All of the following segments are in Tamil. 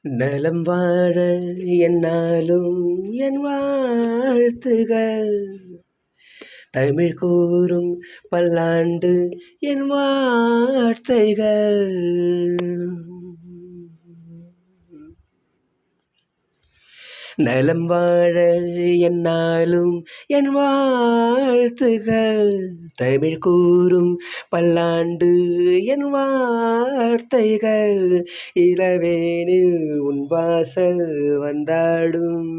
நலம் வாழ என்னாலும் என் வாழ்த்துகள். தமிழ் கூறும் பல்லாண்டு என் வார்த்தைகள். நலம் வாழ என்னாலும் என் வாழ்த்துகள். தமிழ் கூறும் பல்லாண்டு என் வார்த்தைகள். இளவேனில் உன் வாசல் வந்தாடும்,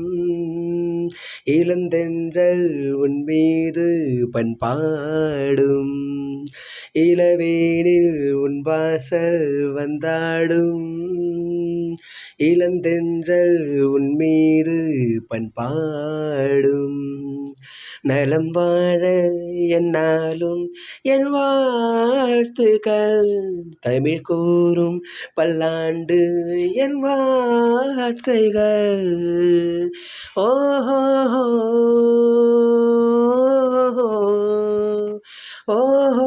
இளந்தென்றல் உன் மீது பண்பாடும். இளவேனில் உன் வாசல் வந்தாடும், இளந்தென்றல் உன் மீது பண்பாடும். நலம் வாழ என்னாலும் என் வாழ்த்துகள். தமிழ் கூறும் பல்லாண்டு என் வார்த்தைகள். ஓஹோ ஓஹோ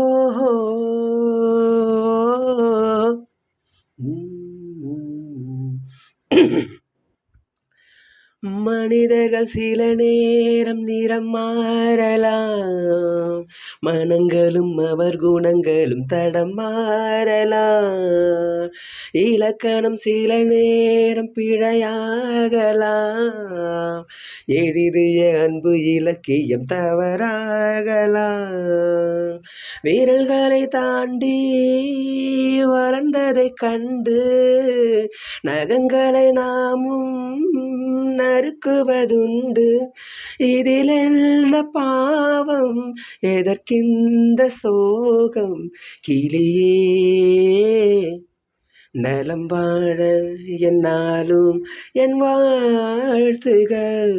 மனிதர்கள் சில நேரம் நிறம் மாறலாம், மனங்களும் அவர் குணங்களும் தடம் மாறலாம். இலக்கணம் சில நேரம் பிழையாகலாம், எழுதிய அன்பு இலக்கியம் தவறாகலாம். வீரல்களை தாண்டி வளர்ந்ததைக் கண்டு நகங்களை நாமும் நறுக்குவதுண்டு. இதில் என்ன பாவம், எதற்கிந்த சோகம் கிளியே? நலம் வாழ என்னாலும் என் வாழ்த்துகள்.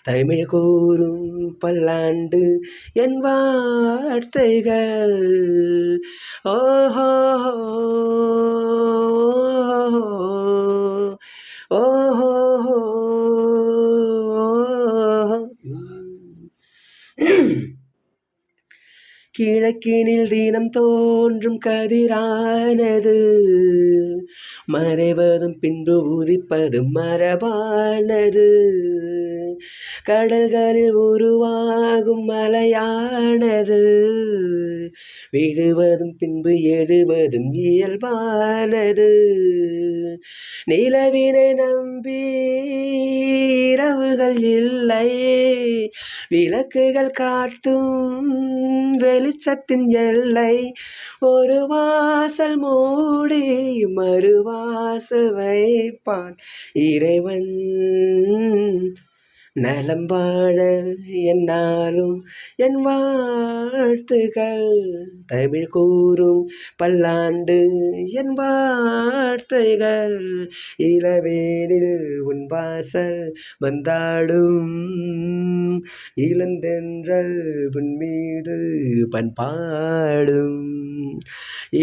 தமிழ் கூறும் பல்லாண்டு என் வார்த்தைகள். ஓஹோ ஓஹோ கிழக்கினில் தினம் தோன்றும் கதிரானது, மறைவதும் பின்பு உதிப்பதும் மரபானது. கடல்களில் உருவாகும் மலையானது, விழுவதும் பின்பு எழுவதும் இயல்பானது. நிலவினை நம்பி இரவுகள் இல்லை, விளக்குகள் காட்டும் வெளிச்சத்தின் எல்லை. ஒரு வாசல் மூடி மறுவாசல் வைப்பான் இறைவன். நலம் வாழ என்னாலும் என் வாழ்த்துகள். தமிழ் கூறும் பல்லாண்டு என் வார்த்தைகள். இளவேனில் உன் வாசல் வந்தாடும், இளந்தென்றல் உன் மீது பண்பாடும்.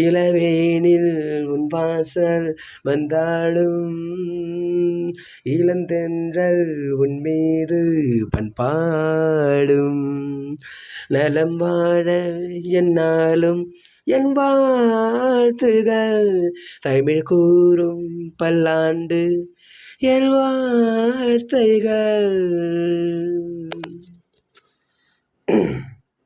இளவேனில் உன் வாசல் வந்தாடும், இளந்தென்றல் உன் மீது பண்பாடும். நலம் வாழ என்னாலும் என் வாழ்த்துகள். தமிழ் கூறும் பல்லாண்டு என் வார்த்தைகள்.